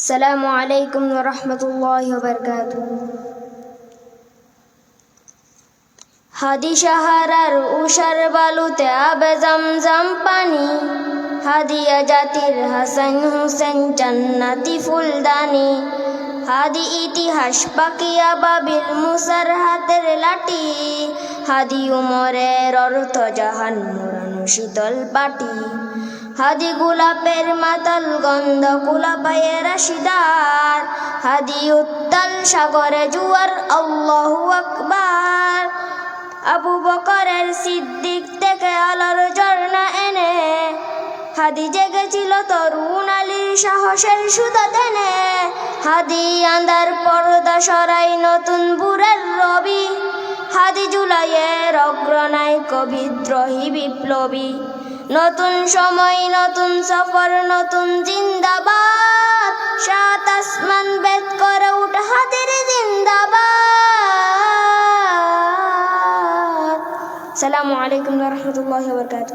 আসসালামু আলাইকুম ওয়া রাহমাতুল্লাহি ওয়া বারাকাতুহু। হাদি সাহারার উষার বালুতে আবে জমজম পানি, হাদিয়া জাতির হাসান হুসেন জান্নাতি ফুলদানি, হাদি ইতিহাস পাকিয়া বাবিল মুসার হাতের লাঠি, হাদি উমরের অর্থ জাহান মোড়ানো শীতল পাটি, হাদি গোলাপের মাতাল গন্ধ কুলাপায়ে রাশিদার, হাদি উত্তাল সাগরে জুয়ার আল্লাহু আকবার। আবু বকরের সিদ্দিক থেকে আলোর ঝর্ণা এনে, হাদি জেগেছিল তরুণ আলীর সাহসের সুতা টেনে, হাদি আন্ধার পর্দা সরাই নতুন ভোরের রবি, হাদি জুলাইয়ের অগ্রনায়ক বিদ্রোহী বিপ্লবী। নতুন সময় নতুন সফর নতুন জিন্দাবাদ, সাত আসমান বেদ করে উঠে হাদির জিন্দাবাদ। আসসালামু আলাইকুম ওয়া রাহমাতুল্লাহি ওয়া বারাকাতুহু।